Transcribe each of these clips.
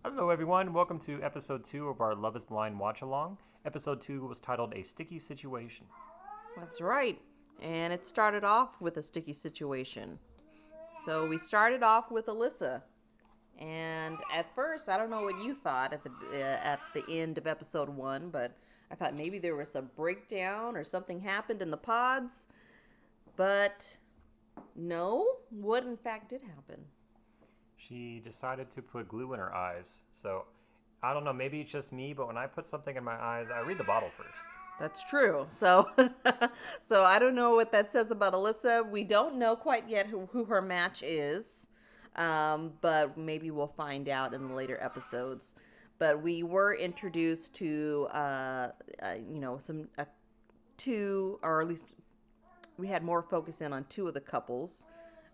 Hello, everyone. Welcome to episode 2 of our Love is Blind watch along. Episode 2 was titled A Sticky Situation. That's right. And it started off with a sticky situation. So we started off with Alyssa. And at first, I don't know what you thought at the end of episode 1, but I thought maybe there was a breakdown or something happened in the pods. But no, what in fact did happen? She decided to put glue in her eyes. So, I don't know, maybe it's just me, but when I put something in my eyes, I read the bottle first. That's true. So, so I don't know what that says about Alyssa. We don't know quite yet who her match is, but maybe we'll find out in the later episodes. But we were introduced to, some two, or at least we had more focus in on two of the couples,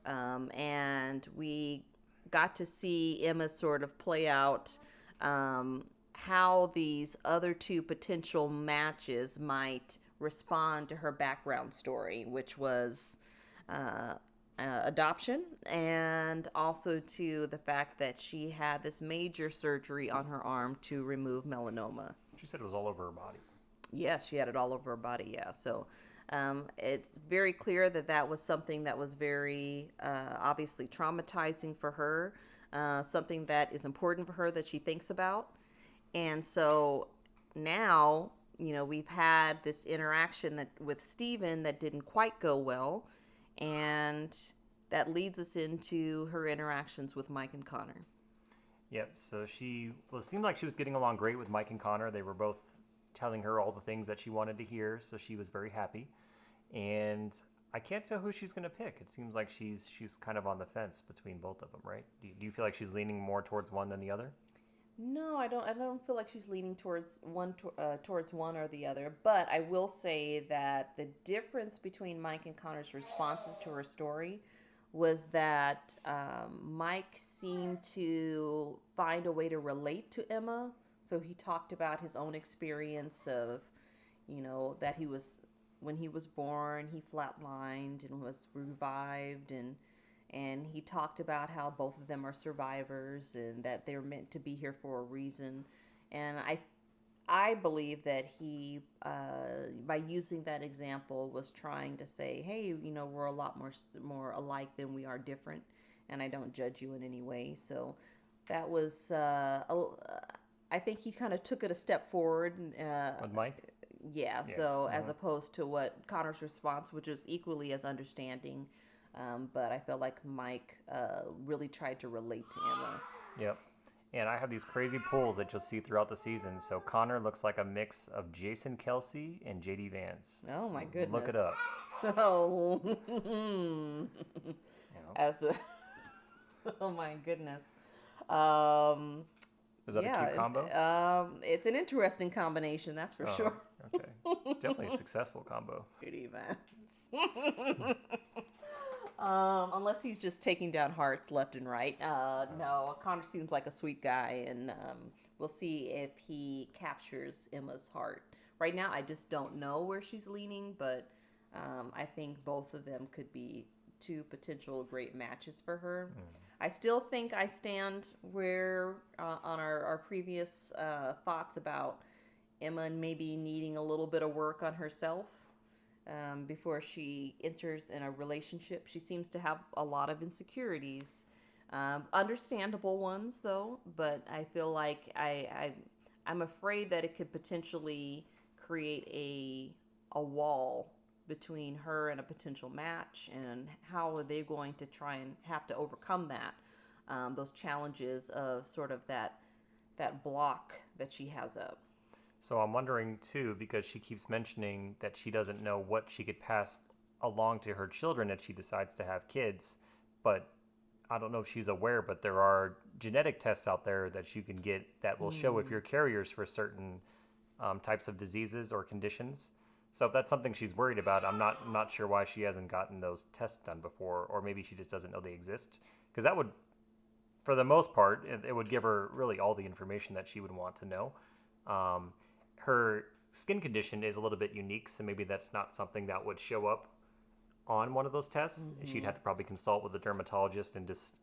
and we got to see Emma sort of play out. How these other two potential matches might respond to her background story, which was adoption, and also to the fact that she had this major surgery on her arm to remove melanoma. She said it was all over her body. Yes, she had it all over her body, yeah. So it's very clear that that was something that was very obviously traumatizing for her, something that is important for her that she thinks about. And so now, we've had this interaction with Steven that didn't quite go well. And that leads us into her interactions with Mike and Connor. Yep, so it seemed like she was getting along great with Mike and Connor. They were both telling her all the things that she wanted to hear, so she was very happy. And I can't tell who she's going to pick. It seems like she's kind of on the fence between both of them, right? Do you feel like she's leaning more towards one than the other? No, I don't. I don't feel like she's leaning towards one or the other. But I will say that the difference between Mike and Connor's responses to her story was that Mike seemed to find a way to relate to Emma. So he talked about his own experience of, that he was when he was born, he flatlined and was revived, and he talked about how both of them are survivors and that they're meant to be here for a reason. And I believe that he, by using that example, was trying to say, hey, we're a lot more alike than we are different, and I don't judge you in any way. So that was, I think he kind of took it a step forward. With Mike? Yeah, so as opposed to what Connor's response, which was equally as understanding. But I felt like Mike really tried to relate to Emma. Yep. And I have these crazy pulls that you'll see throughout the season. So Connor looks like a mix of Jason Kelsey and JD Vance. Oh my goodness! Look it up. Oh, You know. as a oh my goodness. Is that a cute combo? It's an interesting combination, that's for sure. Okay. Definitely a successful combo. JD Vance. Unless he's just taking down hearts left and right. No, Connor seems like a sweet guy, and we'll see if he captures Emma's heart. Right now, I just don't know where she's leaning, but I think both of them could be two potential great matches for her. I still think I stand where on our previous thoughts about Emma maybe needing a little bit of work on herself. Before she enters in a relationship. She seems to have a lot of insecurities, understandable ones though. But I feel like I'm afraid that it could potentially create a wall between her and a potential match, and how are they going to try and have to overcome that, those challenges of sort of that block that she has up. So I'm wondering too, because she keeps mentioning that she doesn't know what she could pass along to her children if she decides to have kids. But I don't know if she's aware, but there are genetic tests out there that you can get that will show if you're carriers for certain types of diseases or conditions. So if that's something she's worried about, I'm not sure why she hasn't gotten those tests done before, or maybe she just doesn't know they exist. Because that would, for the most part, it would give her really all the information that she would want to know. Her skin condition is a little bit unique, so maybe that's not something that would show up on one of those tests. She'd have to probably consult with a dermatologist and just,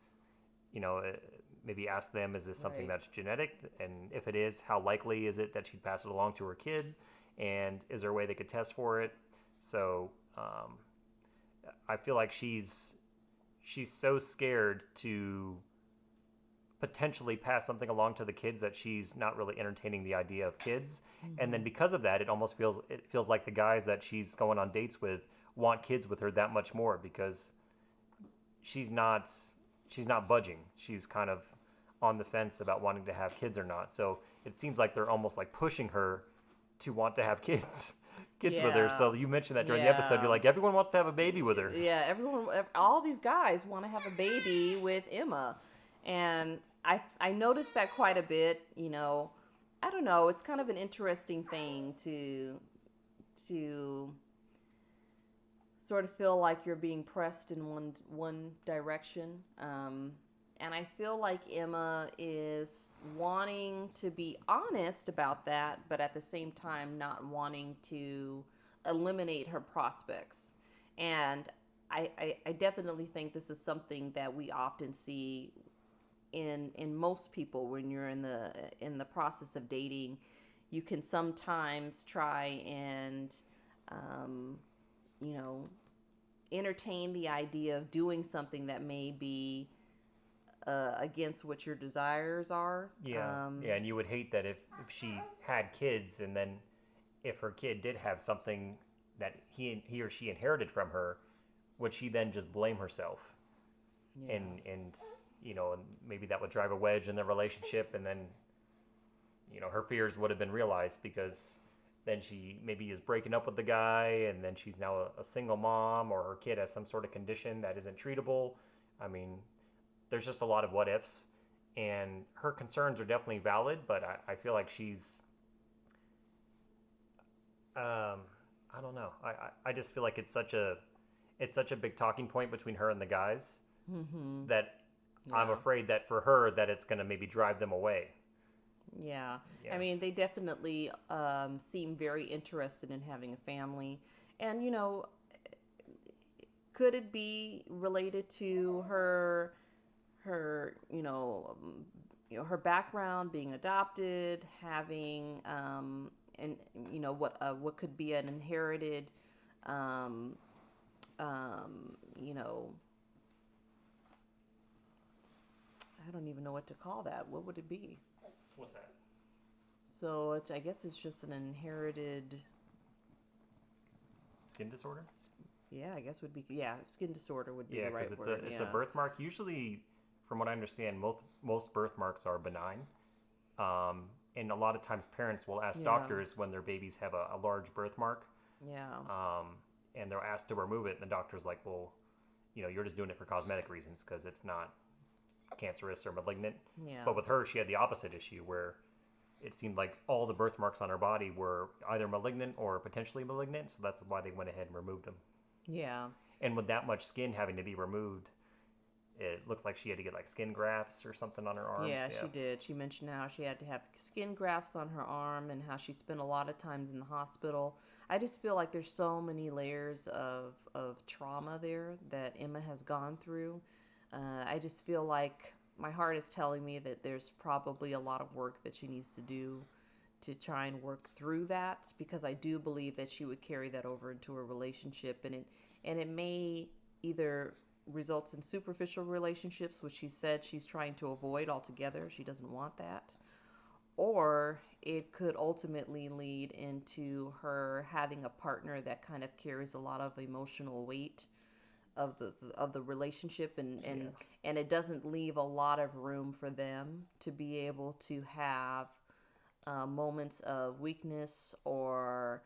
maybe ask them, is this something Right. that's genetic? And if it is, how likely is it that she'd pass it along to her kid? And is there a way they could test for it? So I feel like she's so scared to potentially pass something along to the kids that she's not really entertaining the idea of kids. And then Mm-hmm. because of that, it feels like the guys that she's going on dates with want kids with her that much more because she's not she's not budging. She's kind of on the fence about wanting to have kids or not. So it seems like they're almost like pushing her to want to have kids with her. Yeah. So you mentioned that during the episode. You're Yeah. like, everyone wants to have a baby with her. Yeah, all these guys want to have a baby with Emma, and I noticed that quite a bit. I don't know. It's kind of an interesting thing to sort of feel like you're being pressed in one direction. And I feel like Emma is wanting to be honest about that, but at the same time not wanting to eliminate her prospects. And I definitely think this is something that we often see in most people when you're in the process of dating. You can sometimes try and um, you know entertain the idea of doing something that may be against what your desires are. Yeah, yeah, and you would hate that if she had kids, and then if her kid did have something that he or she inherited from her, would she then just blame herself? Yeah. And maybe that would drive a wedge in the relationship, and then her fears would have been realized because then she maybe is breaking up with the guy, and then she's now a single mom, or her kid has some sort of condition that isn't treatable. I mean, there's just a lot of what ifs, and her concerns are definitely valid, but I feel like she's I don't know. I just feel like it's such a big talking point between her and the guys Mm-hmm. that I'm Yeah. afraid that for her that it's going to maybe drive them away. Yeah. I Yeah. mean, they definitely seem very interested in having a family. And, could it be related to her background, being adopted, having, and what could be an inherited, um, you know, I don't even know what to call that. What would it be? What's that? So I guess it's just an inherited. Skin disorder? Yeah, I guess would be. Yeah, skin disorder would be Yeah, the because right it's word. a Yeah. birthmark. Usually, from what I understand, most birthmarks are benign. And a lot of times parents will ask Yeah. doctors when their babies have a large birthmark, Yeah. and they're asked to remove it, and the doctor's like, well, you're just doing it for cosmetic reasons because it's not cancerous or malignant. Yeah. But with her, she had the opposite issue where it seemed like all the birthmarks on her body were either malignant or potentially malignant, so that's why they went ahead and removed them. Yeah. And with that much skin having to be removed, it looks like she had to get like skin grafts or something on her arms. Yeah, she did. She mentioned how she had to have skin grafts on her arm and how she spent a lot of times in the hospital. I just feel like there's so many layers of trauma there that Emma has gone through. I just feel like my heart is telling me that there's probably a lot of work that she needs to do to try and work through that, because I do believe that she would carry that over into a relationship, and it may either results in superficial relationships, which she said she's trying to avoid altogether. She doesn't want that. Or it could ultimately lead into her having a partner that kind of carries a lot of emotional weight of the relationship, and it doesn't leave a lot of room for them to be able to have moments of weakness or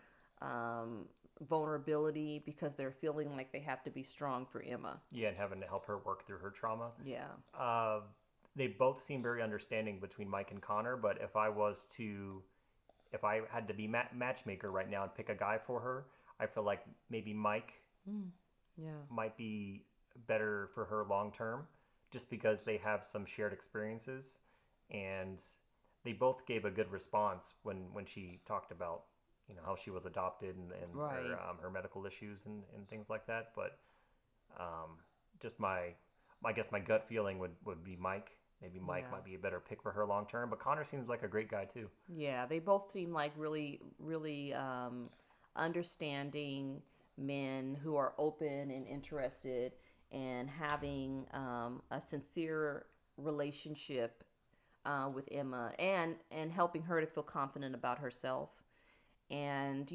vulnerability, because they're feeling like they have to be strong for Emma. Yeah, and having to help her work through her trauma. Yeah. Uh, they both seem very understanding between Mike and Connor, but if I had to be matchmaker right now and pick a guy for her, I feel like maybe Mike Yeah. might be better for her long term, just because they have some shared experiences, and they both gave a good response when she talked about how she was adopted and Right. her medical issues and things like that. But just I guess my gut feeling would be Mike. maybe Mike Yeah. might be a better pick for her long term. But Connor seems like a great guy too. Yeah, they both seem like really, really understanding men who are open and interested and having a sincere relationship with Emma and helping her to feel confident about herself. And,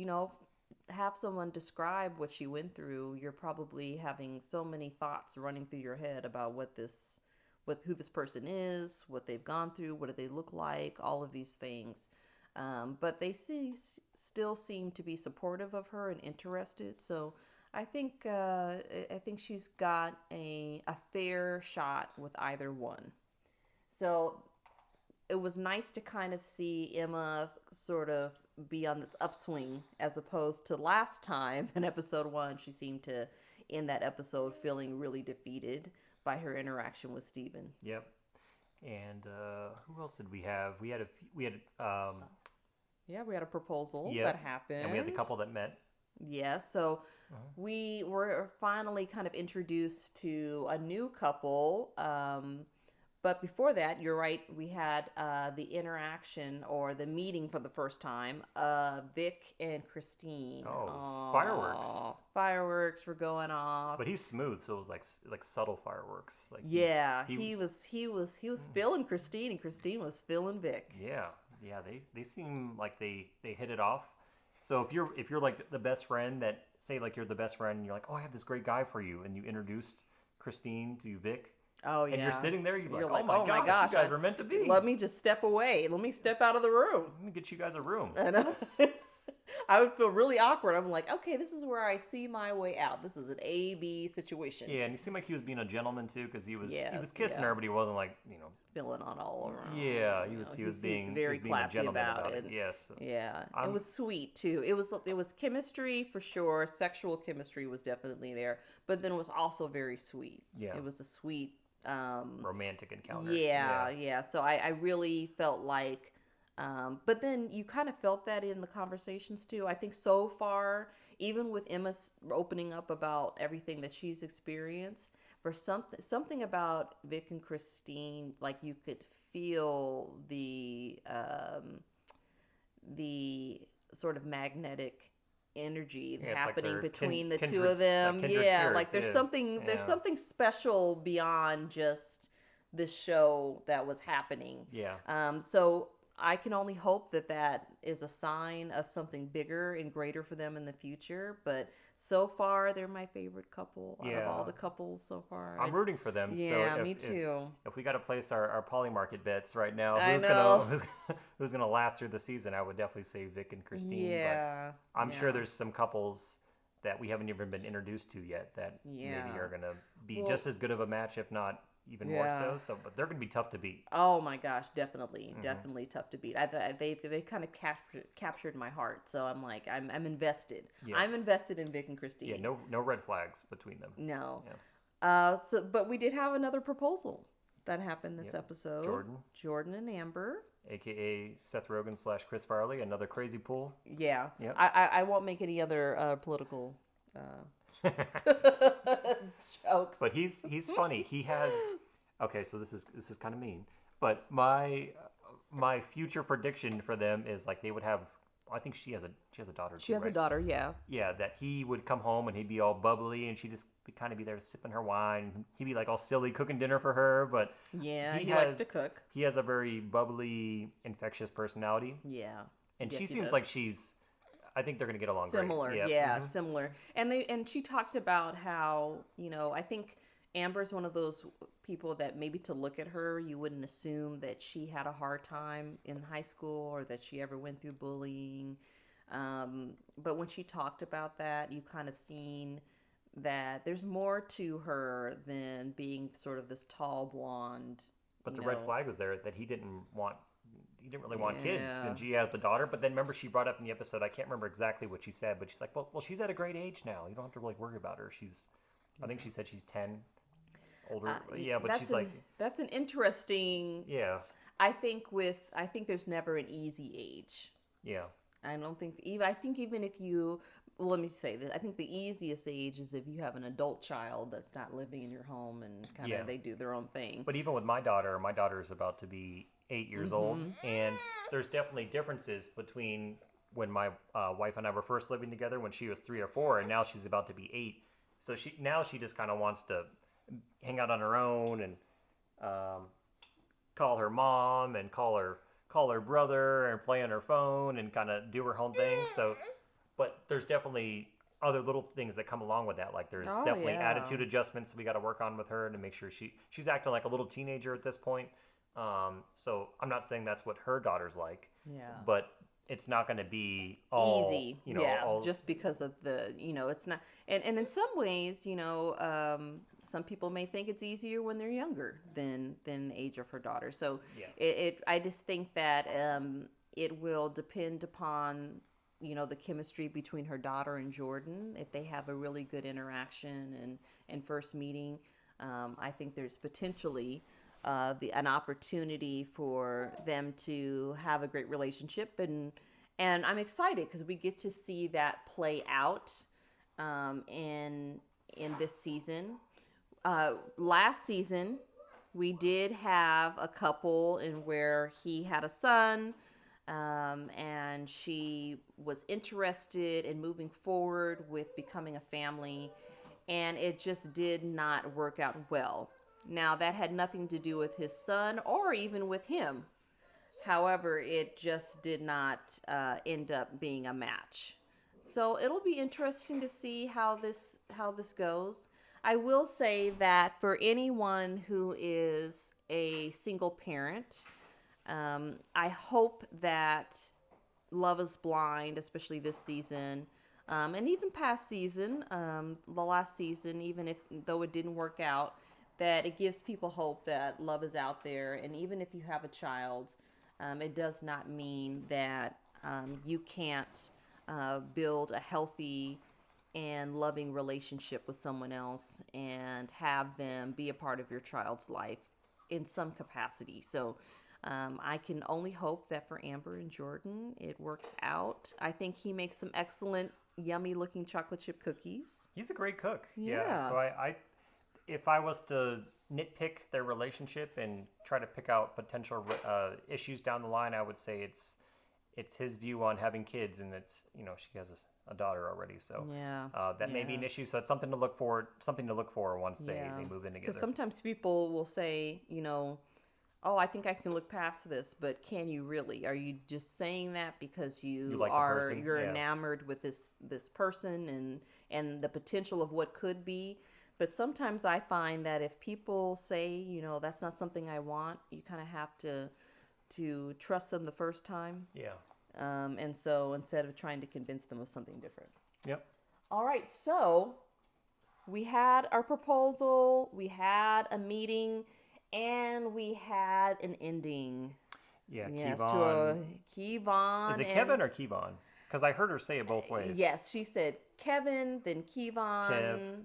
have someone describe what she went through. You're probably having so many thoughts running through your head about who this person is, what they've gone through, what do they look like, all of these things. But they still seem to be supportive of her and interested. So I think she's got a fair shot with either one. So it was nice to kind of see Emma sort of be on this upswing as opposed to last time in episode 1. She seemed to end that episode feeling really defeated by her interaction with Steven. Yep. And who else did we have? Yeah, we had a proposal Yep. that happened. And we had the couple that met. Yeah, so we were finally kind of introduced to a new couple. But before that, you're right, we had the interaction or the meeting for the first time of Vic and Christine. Oh, it was fireworks. Fireworks were going off. But he's smooth, so it was like subtle fireworks. Like Yeah, he was feeling Christine, and Christine was feeling Vic. Yeah. They seem like they hit it off. So if you're like the best friend that say like you're the best friend and you're like, oh, I have this great guy for you, and you introduced Christine to Vic. Oh, yeah. And you're sitting there, you're You're like, like, oh my gosh, you guys were meant to be. Let me just step away. Let me step out of the room. Let me get you guys a room. And I would feel really awkward. I'm like, okay, this is where I see my way out. This is an A-B situation. Yeah, and he seemed like he was being a gentleman too, because he was kissing yeah. her, but he wasn't like Filling on all around. Yeah, he was being very classy a gentleman about it. Yes. Yeah, it was sweet too. It was chemistry for sure. Sexual chemistry was definitely there, but then it was also very sweet. Yeah, it was a sweet romantic encounter. Yeah. So I really felt like, but then you kind of felt that in the conversations too. I think so far, even with Emma opening up about everything that she's experienced, for something about Vic and Christine, like you could feel the sort of magnetic energy happening between the two of them. Like there's something special beyond just this show that was happening. So I can only hope that is a sign of something bigger and greater for them in the future. But so far, they're my favorite couple out of all the couples so far. I'm rooting for them. Yeah, so me too. If we got to place our poly market bets right now, who's gonna last through the season, I would definitely say Vic and Christine. Yeah, but I'm sure there's some couples that we haven't even been introduced to yet that maybe are gonna be just as good of a match, if not even more so. So, but they're gonna be tough to beat. Oh my gosh, definitely tough to beat. They kind of captured my heart. So I'm like, I'm invested. Yeah. I'm invested in Vic and Christine. Yeah, no red flags between them. No. But we did have another proposal that happened this episode. Jordan and Amber, aka Seth Rogen / Chris Farley, another crazy pool. Yeah. Yep. I won't make any other political jokes. But he's funny. He has so this is kind of mean. But my future prediction for them is like they would have. I think she has a daughter. She has a daughter. Yeah. Yeah, that he would come home and he'd be all bubbly and she'd just kind of be there sipping her wine. He'd be like all silly cooking dinner for her, but he likes to cook. He has a very bubbly, infectious personality. Yeah. And she seems like I think they're going to get along similar. Great. Yeah, similar. And she talked about how, I think Amber's one of those people that maybe to look at her, you wouldn't assume that she had a hard time in high school or that she ever went through bullying. But when she talked about that, you kind of seen that there's more to her than being sort of this tall blonde. But the red flag was there that he didn't really want kids, and she has the daughter. But then remember, she brought up in the episode, I can't remember exactly what she said, but she's like, well, she's at a great age now. You don't have to really worry about her. I think she said she's 10, older. But she's that's an interesting. Yeah. I think there's never an easy age. Yeah. I don't think I think even if you Well, let me say this. I think the easiest age is if you have an adult child that's not living in your home and kind Yeah. of they do their own thing. But even with my daughter is about to be 8 years old, Mm-hmm. and there's definitely differences between when my wife and I were first living together when she was 3 or 4, and now she's about to be 8. So she just kind of wants to hang out on her own and um, call her mom and call her brother and play on her phone and kind of do her own thing. So, but there's definitely other little things that come along with that. Like there's Oh definitely yeah. attitude adjustments we got to work on with her to make sure she's acting like a little teenager at this point. So I'm not saying that's what her daughter's like, Yeah. but it's not going to be all Easy, know yeah, all. just because of the, it's not, and in some ways, some people may think it's easier when they're younger than the age of her daughter. So Yeah. I just think that it will depend upon the chemistry between her daughter and Jordan. If they have a really good interaction and first meeting, I think there's potentially an opportunity for them to have a great relationship, and I'm excited because we get to see that play out in this season. Last season, we did have a couple in where he had a son, and she was interested in moving forward with becoming a family, and it just did not work out well. Now, that had nothing to do with his son or even with him. However, it just did not end up being a match. So it'll be interesting to see how this goes. I will say that for anyone who is a single parent, I hope that Love is Blind, especially this season, and even past season, the last season, even if though it didn't work out, that it gives people hope that love is out there, and even if you have a child, it does not mean that you can't build a healthy and loving relationship with someone else and have them be a part of your child's life in some capacity. So I can only hope that for Amber and Jordan, it works out. I think he makes some excellent, yummy looking chocolate chip cookies. He's a great cook. Yeah. Yeah. So I if I was to nitpick their relationship and try to pick out potential issues down the line, I would say it's his view on having kids, and it's she has a daughter already, so Yeah. that may be an Yeah. issue. So it's something to look for once Yeah. they move in Because together. sometimes people will say, oh, I think I can look past this, but can you really? Are you just saying that because You like the person, you're yeah. enamored with this person and the potential of what could be? But sometimes I find that if people say, that's not something I want, you kind of have to trust them the first time. Yeah. And so instead of trying to convince them of something different. Yep. All right, so we had our proposal, we had a meeting, and we had an ending. Yeah. Yes, to a Kevon. Kevon. Is it And Kevin or Kevon? Because I heard her say it both ways. yes, she said Kevin, then Kevon. Kev.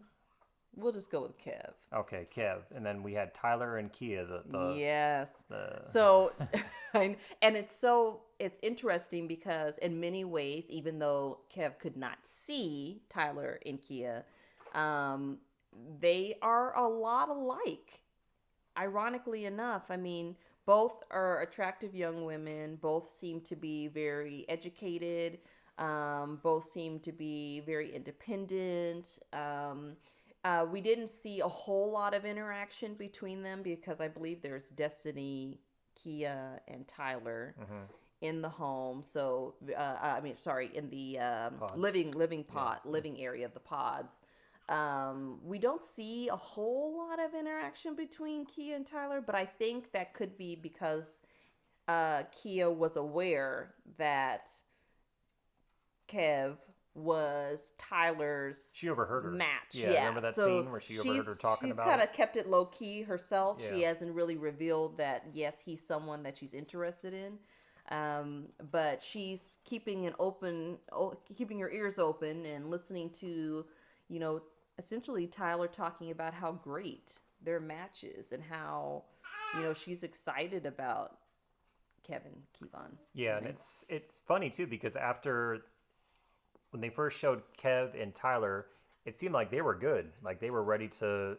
We'll just go with Kev. Okay, Kev, and then we had Tyler and Kia. Yes. The So, and it's interesting because in many ways, even though Kev could not see Tyler and Kia, um, they are a lot alike. Ironically enough, I mean, both are attractive young women. Both seem to be very educated. Both seem to be very independent. We didn't see a whole lot of interaction between them because I believe there's Destiny, Kia, and Tyler in the home. So, I mean, sorry, in the Pods. living area of the pods. We don't see a whole lot of interaction between Kia and Tyler, but I think that could be because Kia was aware that Kev was Tyler's She overheard her. match. Yeah, remember that scene where she overheard her talking about She's kind it? of kept it low key herself. She Yeah. hasn't really revealed that yes, he's someone that she's interested in. But she's keeping her ears open and listening to, essentially Tyler talking about how great their match is and how, she's excited about Kevon. Yeah, and it's funny too because after when they first showed Kev and Tyler, it seemed like they were good. Like they were ready to,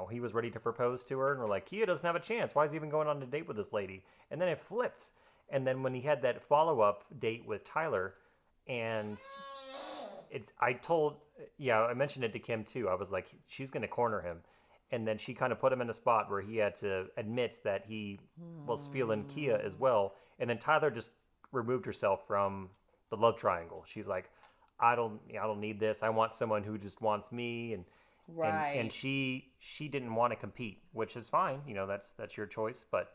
he was ready to propose to her, and we're like, Kia doesn't have a chance. Why is he even going on a date with this lady? And then it flipped. And then when he had that follow up date with Tyler, and I mentioned it to Kim too. I was like, she's gonna corner him, and then she kind of put him in a spot where he had to admit that he was feeling Kia as well. And then Tyler just removed herself from the love triangle. She's like, I don't need this. I want someone who just wants me, and Right. she didn't want to compete, which is fine. That's your choice. But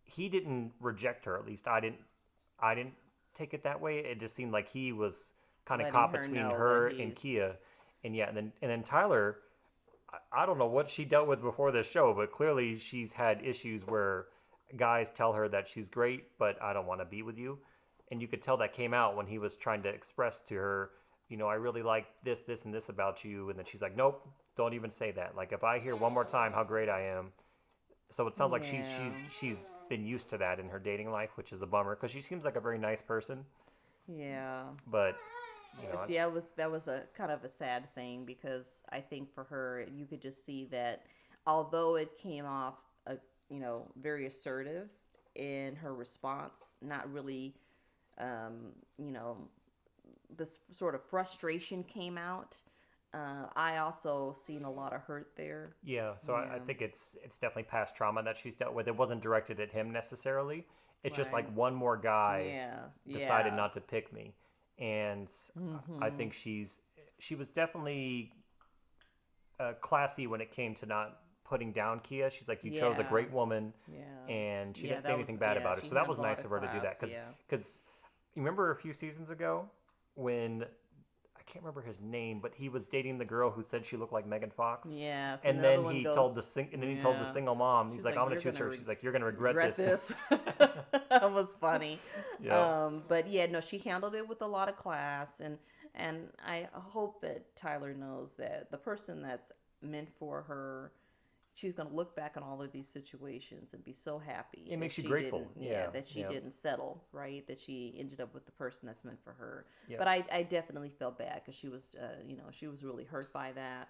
he didn't reject her. At least I didn't take it that way. It just seemed like he was kind of Letting caught her between know that her and he's. Kia, and yeah, and then Tyler. I don't know what she dealt with before this show, but clearly she's had issues where guys tell her that she's great, but I don't want to be with you. And you could tell that came out when he was trying to express to her, I really like this, this, and this about you. And then she's like, nope, don't even say that. Like if I hear one more time how great I am. So it sounds like she's Yeah. she's she's been used to that in her dating life, which is a bummer because she seems like a very nice person. Yeah. But But yeah, that was a kind of a sad thing because I think for her, you could just see that although it came off, very assertive in her response, not really, um, you know, this sort of frustration came out. I also seen a lot of hurt there. yeah, so I Yeah. think it's definitely past trauma that she's dealt with. It wasn't directed at him necessarily. It's just like Right. one more guy Yeah. decided Yeah. not to pick me, and I Mm-hmm. think she was definitely classy when it came to not putting down Kia. She's like, you chose a Yeah. great woman, Yeah. and she Yeah. didn't say That was. anything bad Yeah. about her. She So that had a was lot nice of of her to do that class. Yeah. because you remember a few seasons ago when I can't remember his name, but he was dating the girl who said she looked like Megan Fox. Yes. And Another then one goes. he told the Yeah. single mom, he's She's like, like, I'm gonna "You're choose gonna her. She's like, you're gonna regret regret this. this." That was funny. Yeah. But yeah, no, she handled it with a lot of class, and I hope that Tyler knows that the person that's meant for her, she's gonna look back on all of these situations and be so happy It that makes you she didn't, grateful. yeah, Yeah. that she Yeah. didn't settle, right? That she ended up with the person that's meant for her. Yeah. But I definitely felt bad because she was, she was really hurt by that,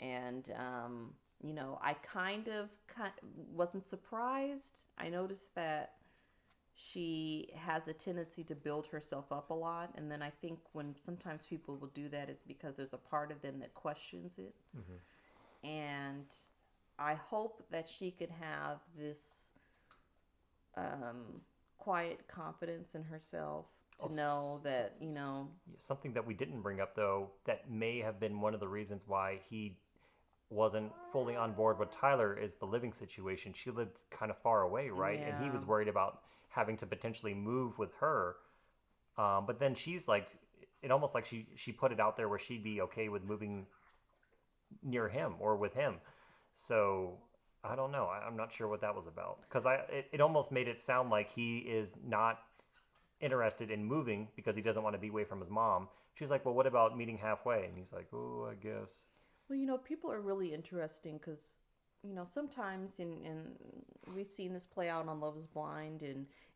and I wasn't surprised. I noticed that she has a tendency to build herself up a lot, and then I think when sometimes people will do that is because there's a part of them that questions it, Hmm. and I hope that she could have this quiet confidence in herself to know that Something that we didn't bring up though, that may have been one of the reasons why he wasn't fully on board with Tyler is the living situation. She lived kind of far away, right? And he yeah, was worried about having to potentially move with her. But then she's like, it almost like she put it out there where she'd be okay with moving near him or with him. So I don't know. I'm not sure what that was about because it almost made it sound like he is not interested in moving because he doesn't want to be away from his mom. She's like, well, what about meeting halfway? And he's like, oh, I guess. well, people are really interesting because sometimes in we've seen this play out on Love Is Blind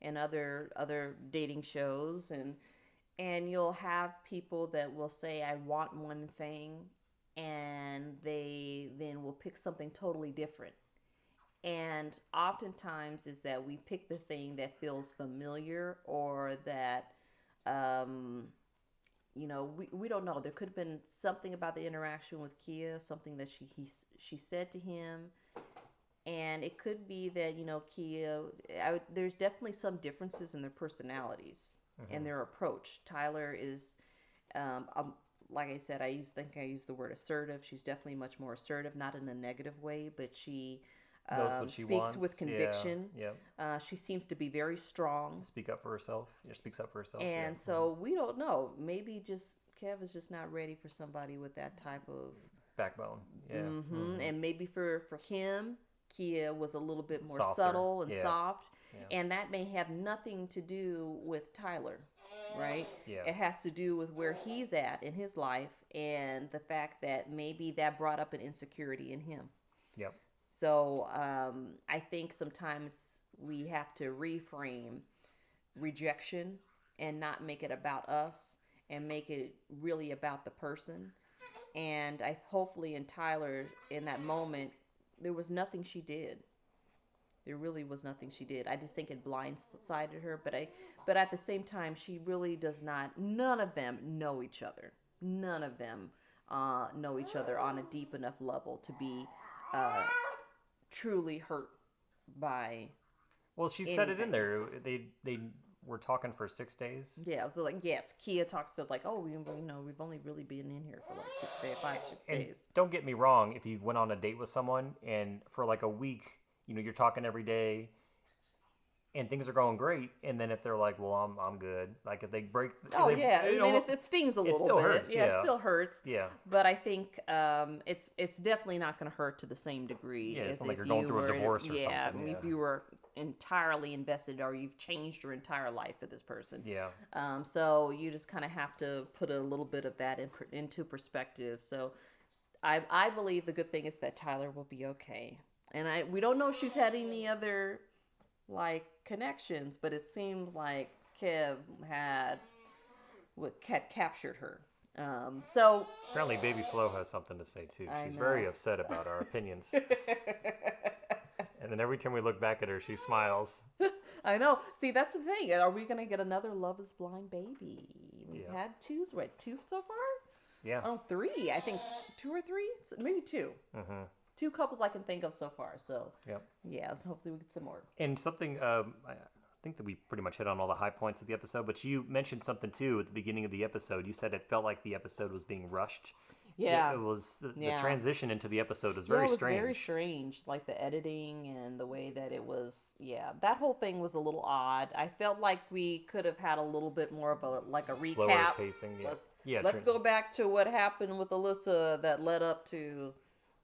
and other dating shows, and you'll have people that will say I want one thing, and they then will pick something totally different. And oftentimes is that we pick the thing that feels familiar, or that um, we don't know. There could have been something about the interaction with Kia, something that she said to him, and it could be that Kia. There's definitely some differences in their personalities and Hmm. their approach. Tyler is, um, like I said, think I used the word assertive. She's definitely much more assertive, not in a negative way, but she Knows what she speaks with wants. Yeah. conviction. Yeah. She seems to be very strong, Speak up for herself. Yeah, speaks up for herself. Yeah. and Hmm. so we don't know. Maybe just Kev is just not ready for somebody with that type of. Backbone. Yeah. Hmm. And maybe for him, Kia was a little bit more Softer. subtle and Yeah. soft, Yeah. and that may have nothing to do with Tyler, right? Yeah. It has to do with where he's at in his life and the fact that maybe that brought up an insecurity in him. Yep. So I think sometimes we have to reframe rejection and not make it about us, and make it really about the person. And I hopefully in Tyler in that moment there was nothing she did. There really was nothing she did. I just think it blindsided her, but at the same time she really does not. None of them know each other. None of them know each other on a deep enough level to be truly hurt by Well, she said it in anything. there. They were talking for 6 days. Yeah, so like yes, Kia talks to like, oh, we've only really been in here for like 6 days, 5, 6 And days. don't get me wrong, if you went on a date with someone and for like a week, you're talking every day and things are going great, and then if they're like, well, I'm good. Like if they break, Oh if yeah, they, I mean it stings a it little still bit. hurts. Yeah, it Yeah, still hurts. yeah, But I think it's definitely not going to hurt to the same degree yeah. It's as not like if you're going you through were, a divorce or yeah, something. if Yeah, you were entirely invested or you've changed your entire life for this person. yeah. So you just kind of have to put a little bit of that into perspective. So I believe the good thing is that Tyler will be okay, and we don't know if she's had any other like connections, but it seemed like Kev had captured her. So Apparently, Baby Flo has something to say too. I She's know. very upset about our opinions, and then every time we look back at her, she smiles. I know. See, that's the thing. Are we gonna get another Love Is Blind baby? We've Yeah, had two so far. yeah. Oh, three. I think two or three, maybe two. Mm-hmm. Two couples I can think of so far. So Yep. yeah, so hopefully we get some more. And something, I think that we pretty much hit on all the high points of the episode, but you mentioned something too at the beginning of the episode. You said it felt like the episode was being rushed. Yeah. It was, the Yeah. transition into the episode was Yeah, very it was strange. very strange, like the editing and the way that it was. Yeah, that whole thing was a little odd. I felt like we could have had a little bit more of a Slower recap. pacing. Yeah. Let's Yeah. let's go back to what happened with Alyssa that led up to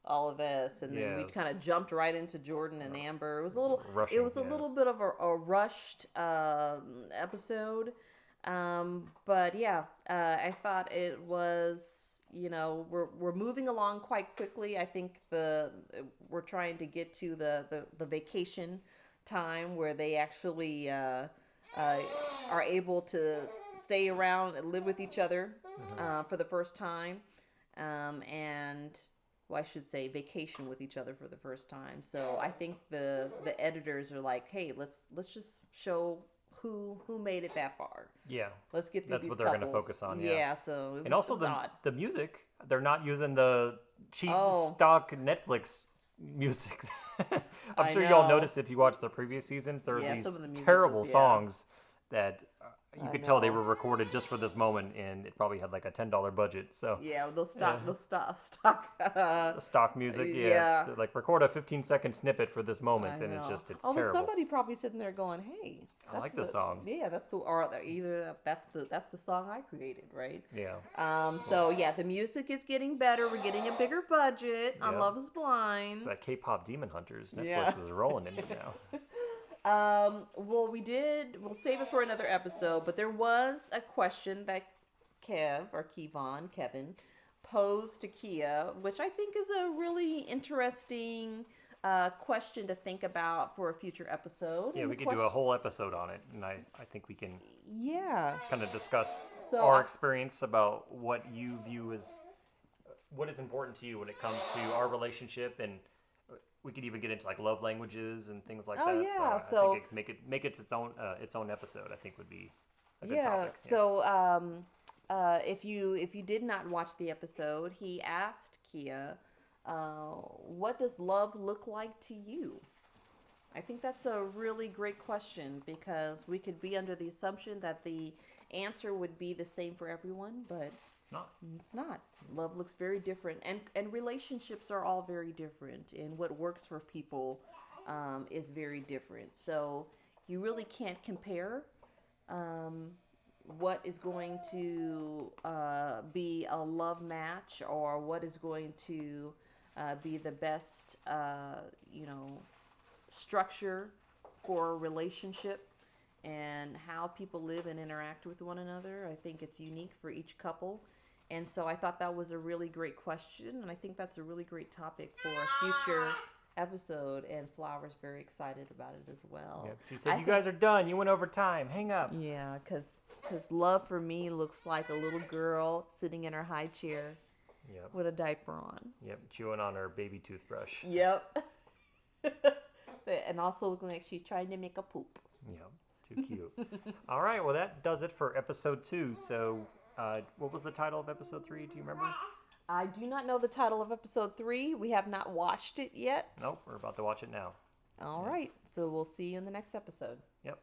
all of this, and then we Yes. kind of jumped right into Jordan and Amber. It was a little, Rushing, it was a yeah. little bit of a rushed episode, but yeah, I thought it was. We're moving along quite quickly. I think we're trying to get to the vacation time where they actually are able to stay around and live with each other for the first time, and well, I should say vacation with each other for the first time. So I think the editors are like, hey, let's just show who made it that far. Yeah. Let's get through That's these what they're going to couples. focus on. Yeah, so it was, And also it was odd. the music. They're not using the cheap Oh. stock Netflix music. I'm I sure y'all know. noticed if you watched the previous season, there are Yeah, these some of the music terrible was, yeah. songs that you I could tell they know. were recorded just for this moment, and it probably had like a $10 budget. So Yeah, those Yeah. stock. the stock music, yeah, Yeah. to, like record a 15-second snippet for this moment, I and know. it's Although terrible. somebody probably sitting there going, "Hey, I like this song. Yeah, that's the song I created, right?" Yeah, So yeah, the music is getting better. We're getting a bigger budget on Yep. Love Is Blind. it's that K-pop Demon Hunters. Netflix Yeah. is rolling in it now. Well, we'll save it for another episode, but there was a question that Kevin, posed to Kia, which I think is a really interesting question to think about for a future episode. Yeah, And we the could do a whole episode on it, and I think we can Yeah. kind of discuss So our I- experience about what you view as what is important to you when it comes to our relationship, and we could even get into like love languages and things like Oh, that. yeah, So so- I think make it its own episode. I think would be a good Yeah. topic. So if you did not watch the episode, he asked Kia, what does love look like to you? I think that's a really great question because we could be under the assumption that the answer would be the same for everyone, but It's not. it's not. Love looks very different, and relationships are all very different, and what works for people is very different. So you really can't compare what is going to be a love match or what is going to be the best, structure for a relationship and how people live and interact with one another. I think it's unique for each couple. And so I thought that was a really great question, and I think that's a really great topic for a future episode, and Flower's very excited about it as well. Yeah, she said, "You guys are done. You went over time. Hang up." Yeah, because Because Love for me looks like a little girl sitting in her high chair Yep. with a diaper on. Yep. Chewing on her baby toothbrush. Yep. And also looking like she's trying to make a poop. Yep. Too cute. All right. Well, that does it for episode 2. So, what was the title of episode 3? Do you remember? I do not know the title of episode 3. We have not watched it yet. Nope. We're about to watch it now. All right. So we'll see you in the next episode. Yep.